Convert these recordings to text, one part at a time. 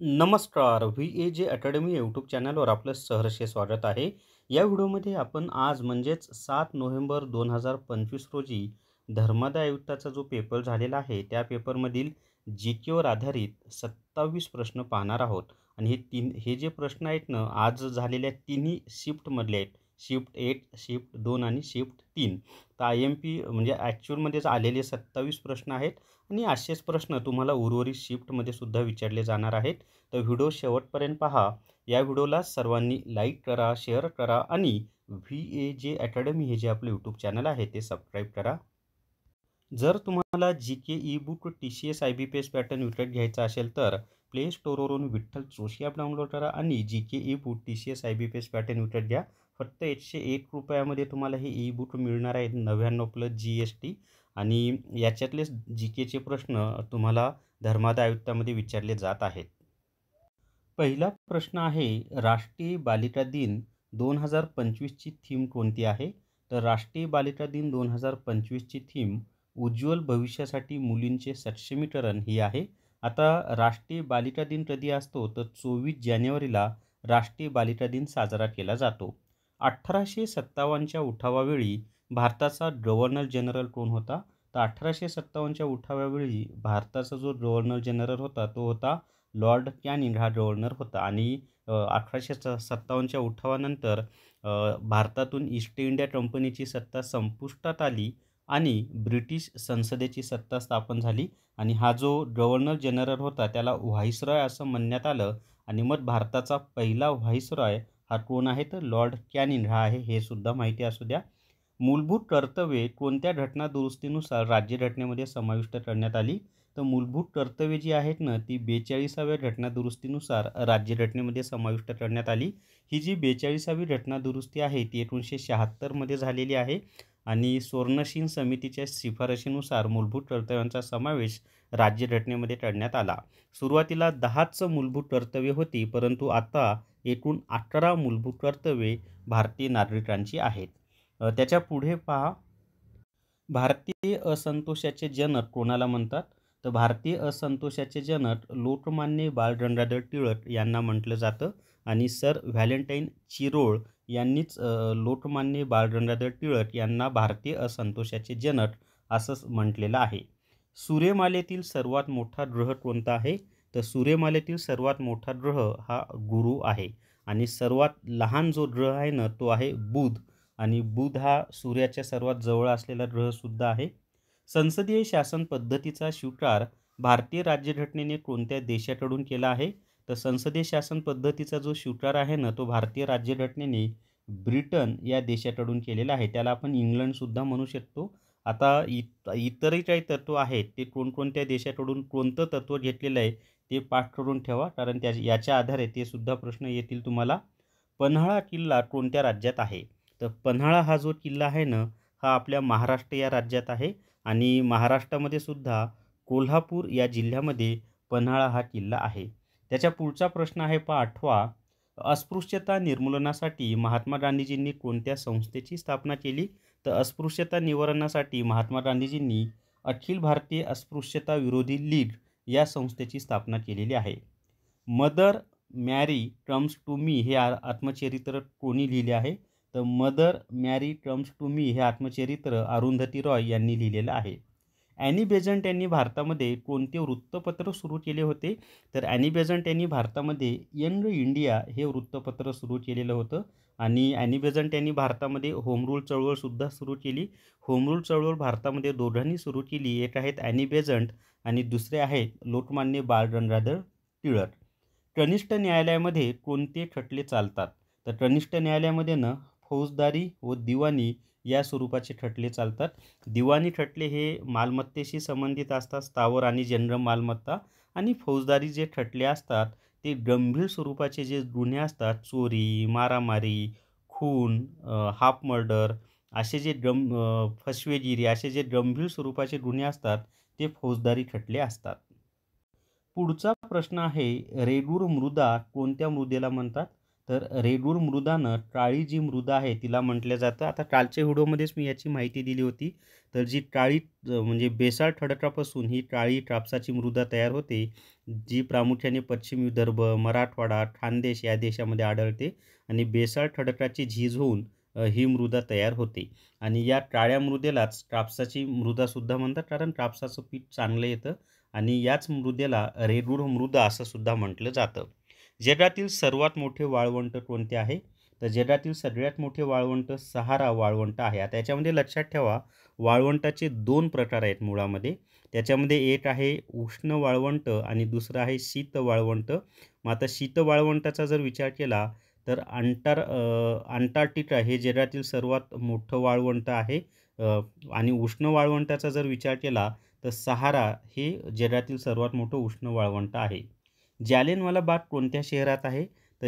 नमस्कार. व्ही-ए-जे academy YouTube चॅनलवर आपलं सहर्ष स्वागत आहे. या व्हिडिओमध्ये आपण आज म्हणजेच 7 नोव्हेंबर 2025 रोजी धर्मादाय आयुक्ताचा जो पेपर झालेला आहे, त्या पेपरमधील जी-केवर आधारित 27 प्रश्न पाहणार आहोत. आणि हे जे प्रश्न आहेत ना, आज झालेल्या तिन्ही शिफ्टमधले आहेत. शिफ्ट 1, शिफ्ट 2 आणि शिफ्ट 3. तर आय-एम-पी म्हणजे ॲक्चुअलमध्येच आलेले 27 प्रश्न आहेत आणि असेच प्रश्न तुम्हाला उर्वरित शिफ्टमध्ये सुद्धा विचारले जाणार आहेत. तर व्हिडिओ शेवटपर्यंत पहा. या व्हिडिओला सर्वांनी लाईक करा, शेअर करा आणि व्ही-ए-जे अकॅडमी हे जे आपलं यूट्यूब चॅनल आहे ते सबस्क्राईब करा. जर तुम्हाला GK ebook TCS IBPS pattern विकत घ्यायचा असेल तर प्ले स्टोअरवरून विठ्ठल जोशी ॲप डाउनलोड करा आणि GK ebook TCS IBPS pattern विकत घ्या. फक्त 101 रुपयामध्ये तुम्हाला हे ई-बुक मिळणार आहे, 99 प्लस जी-एस-टी. आणि याच्यातलेच जी-केचे प्रश्न तुम्हाला धर्मादाय आयुक्तामध्ये विचारले जात आहेत. पहिला प्रश्न आहे, राष्ट्रीय बालिका दिन 2025ची थीम कोणती आहे? तर राष्ट्रीय बालिका दिन 2025ची थीम उज्ज्वल भविष्यासाठी मुलींचे सक्षमीकरण ही आहे. आता राष्ट्रीय बालिका दिन कधी असतो? तर 24 जानेवारीला राष्ट्रीय बालिका दिन साजरा केला जातो. 1857च्या उठावावेळी भारताचा गव्हर्नर जनरल कोण होता? तर 1857च्या उठावावेळी भारताचा जो गव्हर्नर जनरल होता तो होता लॉर्ड कॅनिंग हा गव्हर्नर होता. आणि 1857च्या उठावानंतर भारतातून ईस्ट इंडिया कंपनीची सत्ता संपुष्टात आली आणि ब्रिटिश संसदेची सत्ता स्थापन झाली. आणि हा जो गव्हर्नर जनरल होता त्याला व्हाईसरॉय असं म्हणण्यात आलं. आणि मग भारताचा पहिला व्हाईसरॉय हा कोण आहे? तर लॉर्ड कॅनिंग हा आहे, हे सुद्धा माहिती असू द्या. मूलभूत कर्तव्ये कोणत्या घटना दुरुस्तीनुसार राज्यघटनेमध्ये समाविष्ट करण्यात आली? तर मूलभूत कर्तव्ये जी आहेत ना, ती 42व्या घटना दुरुस्तीनुसार राज्यघटनेमध्ये समाविष्ट करण्यात आली. ही जी 42वी घटना दुरुस्ती आहे ती 1976 मध्ये झालेली आहे. आणि सुवर्णशील समितीच्या शिफारशीनुसार मूलभूत कर्तव्यांचा समावेश राज्यघटनेमध्ये करण्यात आला. सुरुवातीला 10च मूलभूत कर्तव्ये होती, परंतु आता एकूण 11 मूलभूत कर्तव्ये भारतीय नागरिकांची आहेत. त्याच्या पुढे पहा, भारतीय असंतोषाचे जनक कोणाला म्हणतात? तर भारतीय असंतोषाचे जनक लोकमान्य बाळ गंगाधर टिळक यांना म्हटलं जातं. आणि सर व्हॅलेंटाईन चिरोळ यांनीच लोकमान्य बाळ गंगाधर टिळक यांना भारतीय असंतोषाचे जनक असंच म्हटलेलं आहे. सूर्यमालेतील सर्वात मोठा ग्रह कोणता आहे? तर सूर्यमालेतील सर्वात मोठा ग्रह हा गुरु आहे. आणि सर्वात लहान जो ग्रह आहे ना तो आहे बुध. आणि बुध हा सूर्याच्या सर्वात जवळ असलेला ग्रहसुद्धा आहे. संसदीय शासन पद्धतीचा स्वीकार भारतीय राज्यघटनेने कोणत्या देशाकडून केला आहे? तर संसदीय शासन पद्धतीचा जो स्वीकार आहे ना तो भारतीय राज्यघटनेने ब्रिटन या देशाकडून केलेला आहे. त्याला आपण इंग्लंडसुद्धा म्हणू शकतो. आता इतरही काही तत्त्व आहेत ते कोणकोणत्या देशाकडून कोणतं तत्त्व घेतलेलं आहे ते पाठ करून ठेवा, कारण याच्या आधारे ते सुद्धा प्रश्न येतील तुम्हाला. पन्हाळा किल्ला कोणत्या राज्यात आहे? तर पन्हाळा हा जो किल्ला आहे ना हा आपल्या महाराष्ट्र या राज्यात आहे. आणि महाराष्ट्रामध्ये सुद्धा कोल्हापूर या जिल्ह्यामध्ये पन्हाळा हा किल्ला आहे. त्याच्या पुढचा प्रश्न आहे पहा 8वा, अस्पृश्यता निर्मूलनासाठी महात्मा गांधीजींनी कोणत्या संस्थेची स्थापना केली? तर अस्पृश्यता निवारणासाठी महात्मा गांधीजींनी अखिल भारतीय अस्पृश्यता विरोधी लीग या संस्थेची स्थापना केलेली आहे. मदर मॅरी कम्स टू मी हे आत्मचरित्र कोणी लिहिले आहे? तर मदर मॅरी कम्स टू मी हे आत्मचरित्र अरुंधती रॉय यांनी लिहिलेलं आहे. ॲनी बेझंट यांनी भारतामध्ये कोणते वृत्तपत्र सुरू केले होते? तर ॲनी बेझंट यांनी भारतामध्ये यंग इंडिया हे वृत्तपत्र सुरू केलेलं होतं. आणि ॲनी बेझंट यांनी भारतामध्ये होम रूल चळवळसुद्धा सुरू केली. होम रूल चळवळ भारतामध्ये दोघांनी सुरू केली. एक आहेत ॲनी बेझंट आणि दुसरे आहेत लोकमान्य बाळ गंगाधर टिळक. कनिष्ठ न्यायालयामध्ये कोणते खटले चालतात? तर कनिष्ठ न्यायालयामध्ये ना फौजदारी व दिवाणी या स्वरूपाचे खटले चालतात. दिवाणी खटले हे मालमत्तेशी संबंधित असतात, स्थावर आणि जंगम मालमत्ता. आणि फौजदारी जे खटले असतात ते गंभीर स्वरूपाचे जे गुन्हे असतात, चोरी, मारामारी, खून, हाफ मर्डर, असे जे फसवेगिरी असे जे गंभीर स्वरूपाचे गुन्हे असतात ते फौजदारी खटले असतात. पुढचा प्रश्न आहे, रेगूर मृदा कोणत्या मृदेला म्हणतात? तर रेगूर मृदानं टाळी जी मृदा आहे तिला म्हटलं जातं. आता कालच्या व्हिडिओमध्येच मी याची माहिती दिली होती. तर जी टाळी म्हणजे बेसाळ खडकापासून ही टाळी कापसाची मृदा तयार होते, जी प्रामुख्याने पश्चिम विदर्भ, मराठवाडा, खानदेश या देशामध्ये आढळते आणि बेसाळ खडकाची झीज होऊन ही मृदा तयार होते आणि या काळ्या मृदेलाच कापसाची मृदासुद्धा म्हणतात, कारण कापसाचं पीक चांगलं येतं आणि याच मृदेला रेगूर मृदा असं सुद्धा म्हटलं जातं. जगातील सर्वात मोठे वाळवंट कोणते आहे? तर जगातील सगळ्यात मोठे वाळवंट सहारा वाळवंट आहे. आता याच्यामध्ये लक्षात ठेवा, वाळवंटाचे 2 प्रकार आहेत मुळामध्ये. त्याच्यामध्ये एक आहे उष्ण वाळवंट आणि दुसरं आहे शीत वाळवंट. मग आता शीत वाळवंटाचा जर विचार केला तर अंटार्क्टिका हे जगातील सर्वात मोठं वाळवंट आहे. आणि उष्ण वाळवंटाचा जर विचार केला तर सहारा हे जगातील सर्वात मोठं उष्ण वाळवंट आहे. जालियनवाला बाग कोणत्या शहरात आहे? तर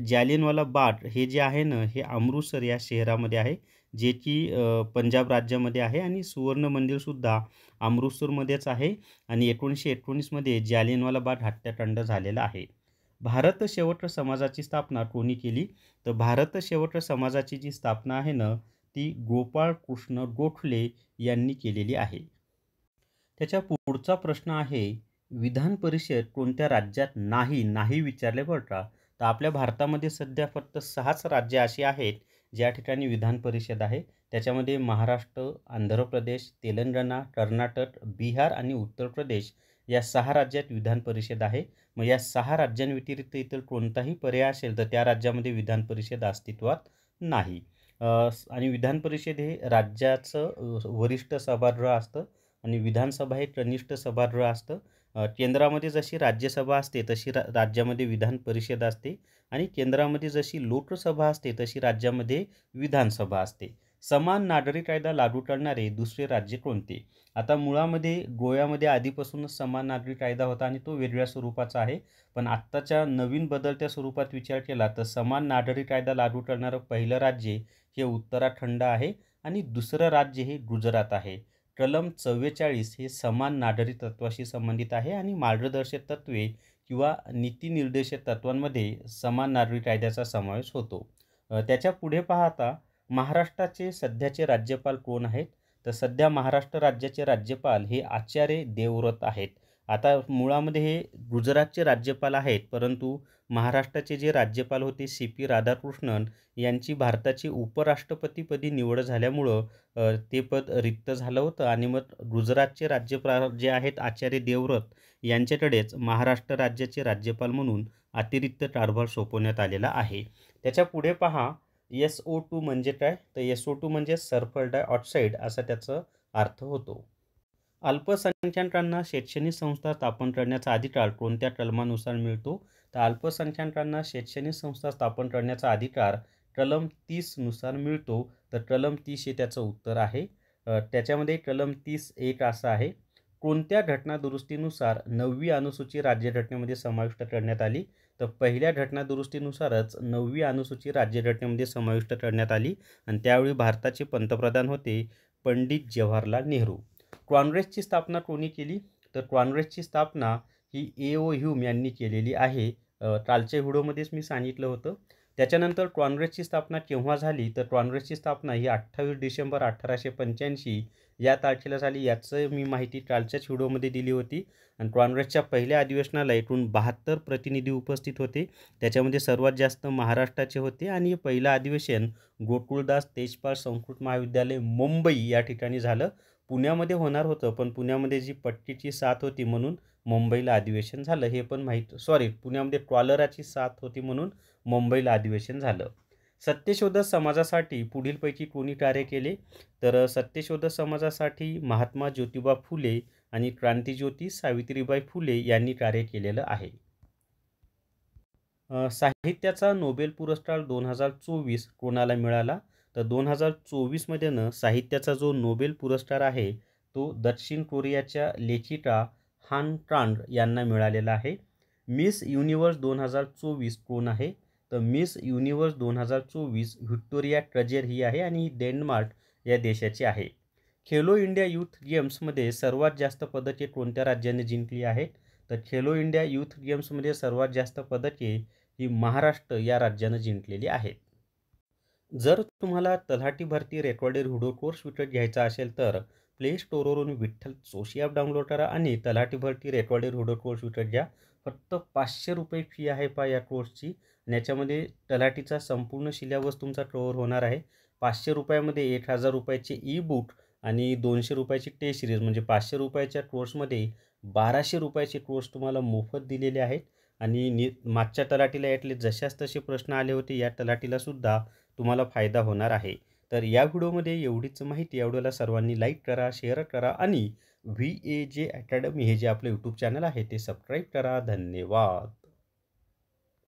जालियनवाला बाग हे जे आहे ना, हे अमृतसर या शहरामध्ये आहे, जे की पंजाब राज्यामध्ये आहे आणि सुवर्ण मंदिरसुद्धा अमृतसरमध्येच आहे आणि 1919 मध्ये जालियनवाला बाग हत्याकांड झालेला आहे. भारत शेवट समाजाची स्थापना कोणी केली? तर भारत शेवट समाजाची जी स्थापना आहे ना, ती गोपाळ कृष्ण गोखले यांनी केलेली आहे. त्याच्या पुढचा प्रश्न आहे, विधान परिषद कोणत्या राज्यात नाही? नाही विचारले बरं का. तर आपल्या भारतामध्ये सध्या फक्त 6च राज्य अशी आहेत, ज्या ठिकाणी विधान परिषद आहे. त्याच्यामध्ये महाराष्ट्र, आंध्र प्रदेश, तेलंगणा, कर्नाटक, बिहार आणि उत्तर प्रदेश या 6 राज्यात विधान परिषद आहे. मग या 6 राज्यांव्यतिरिक्त इतर कोणताही पर्याय असेल, तर त्या राज्यामध्ये विधान परिषद अस्तित्वात नाही. आणि विधान परिषद हे राज्याचं वरिष्ठ सभागृह असतं आणि विधानसभा हे कनिष्ठ सभागृह असतं. केंद्रामध्ये जशी राज्यसभा असते तशी राज्यामध्ये विधान परिषद असते आणि केंद्रामध्ये जशी लोकसभा असते तशी राज्यामध्ये विधानसभा असते. समान नागरी कायदा लागू करणारे दुसरे राज्य कोणते? आता मुळामध्ये गोव्यामध्ये आधीपासूनच समान नागरी कायदा होता आणि तो वेगळ्या स्वरूपाचा आहे. पण आत्ताच्या नवीन बदलत्या स्वरूपात विचार केला तर समान नागरी कायदा लागू करणारं पहिलं राज्य हे उत्तराखंड आहे आणि दुसरं राज्य हे गुजरात आहे. कलम 44 हे समान नागरी तत्त्वाशी संबंधित आहे आणि मार्गदर्शक तत्त्वे किंवा नीतिनिर्देशक तत्त्वांमध्ये समान नागरी कायद्याचा समावेश होतो. त्याच्या पुढे पाहता महाराष्ट्राचे सध्याचे राज्यपाल कोण आहेत? तर सध्या महाराष्ट्र राज्याचे राज्यपाल हे आचार्य देवव्रत आहेत. आता मुळामध्ये हे गुजरातचे राज्यपाल आहेत, परंतु महाराष्ट्राचे जे राज्यपाल होते सी.पी. राधाकृष्णन यांची भारताची उपराष्ट्रपतीपदी निवड झाल्यामुळं ते पद रिक्त झालं होतं आणि मग गुजरातचे राज्यपाल जे आहेत आचार्य देवव्रत यांच्याकडेच महाराष्ट्र राज्याचे राज्यपाल म्हणून अतिरिक्त कारभार सोपवण्यात आलेला आहे. त्याच्या पुढे पहा, SO2 म्हणजे काय? तर SO2 म्हणजे सल्फर डायऑक्साईड असा त्याचा अर्थ होतो. अल्पसंख्याकांना शैक्षणिक संस्था स्थापन करण्याचा अधिकार कोणत्या कलमानुसार मिळतो? तर अल्पसंख्याकांना शैक्षणिक संस्था स्थापन करण्याचा अधिकार कलम 30 नुसार मिळतो. तर कलम 30 हे त्याचं उत्तर आहे. त्याच्यामध्ये कलम 30(1) असं आहे, कोणत्या घटनादुरुस्तीनुसार 9वी अनुसूची राज्यघटनेमध्ये समाविष्ट करण्यात आली? तर पहिल्या घटनादुरुस्तीनुसारच 9वी अनुसूची राज्यघटनेमध्ये समाविष्ट करण्यात आली आणि त्यावेळी भारताचे पंतप्रधान होते पंडित जवाहरलाल नेहरू. काँग्रेसची स्थापना कोणी केली? तर काँग्रेसची स्थापना ही A.O. ह्यूम यांनी केलेली आहे. कालच्या व्हिडिओमध्येच मी सांगितलं होतं. त्याच्यानंतर काँग्रेसची स्थापना केव्हा झाली? तर काँग्रेसची स्थापना ही 28 डिसेंबर 1885 या तारखेला झाली. याचं मी माहिती कालच्याच व्हिडिओमध्ये दिली होती आणि काँग्रेसच्या पहिल्या अधिवेशनाला एकूण 72 प्रतिनिधी उपस्थित होते. त्याच्यामध्ये सर्वात जास्त महाराष्ट्राचे होते आणि पहिलं अधिवेशन गोकुळदास तेजपाल संस्कृत महाविद्यालय मुंबई या ठिकाणी झालं. पुण्यामध्ये होणार होतं, पण पुण्यामध्ये जी पट्टीची साथ होती म्हणून मुंबईला अधिवेशन झालं. हे पण पुण्यामध्ये कॉलराची साथ होती म्हणून मुंबईला अधिवेशन झालं. सत्यशोधक समाजासाठी पुढीलपैकी कोणी कार्य केले? तर सत्यशोधक समाजासाठी महात्मा ज्योतिबा फुले आणि क्रांतिज्योती सावित्रीबाई फुले यांनी कार्य केलेलं आहे. साहित्याचा नोबेल पुरस्कार 2024 कोणाला मिळाला? तर 2024 मध्ये साहित्याचा जो नोबेल पुरस्कार आहे तो दक्षिण कोरियाच्या लेखिका हान कांग यांना मिळालेला आहे. मिस युनिव्हर्स 2024 कोण आहे? तर मिस युनिव्हर्स 2024 व्हिक्टोरिया ट्रेजर ही आहे आणि ही डेन्मार्क या देशाची आहे. खेलो इंडिया यूथ गेम्समध्ये सर्वात जास्त पदके कोणत्या राज्याने जिंकली आहेत? तर खेलो इंडिया यूथ गेम्समध्ये सर्वात जास्त पदके ही महाराष्ट्र या राज्यानं जिंकलेली आहेत. जर तुम्हाला तलाठी भरती रेकॉर्डेड व्हिडिओ कोर्स विकत घ्यायचा असेल तर प्ले स्टोअरवरून विठ्ठल जोशी ॲप डाउनलोड करा आणि तलाठी भरती रेकॉर्डेड व्हिडिओ कोर्स विकत घ्या. फक्त ₹500 फी आहे पहा या कोर्सची आणि याच्यामध्ये तलाठीचा संपूर्ण सिलेबस तुमचा कव्हर होणार आहे. ₹500 ₹1000 चे ई बुक आणि ₹200 टेस्ट सिरीज म्हणजे ₹500 कोर्समध्ये ₹1200 कोर्स तुम्हाला मोफत दिलेले आहेत. आणि मागच्या तलाठीला यातले जशास तसे प्रश्न आले होते, या तलाठीला सुद्धा तुम्हाला फायदा होणार आहे. तर या व्हिडिओमध्ये एवढीच माहिती. या व्हिडिओला सर्वांनी लाईक करा, शेअर करा आणि VAJ अकॅडमी हे जे आपलं यूट्यूब चॅनल आहे ते सबस्क्राईब करा. धन्यवाद.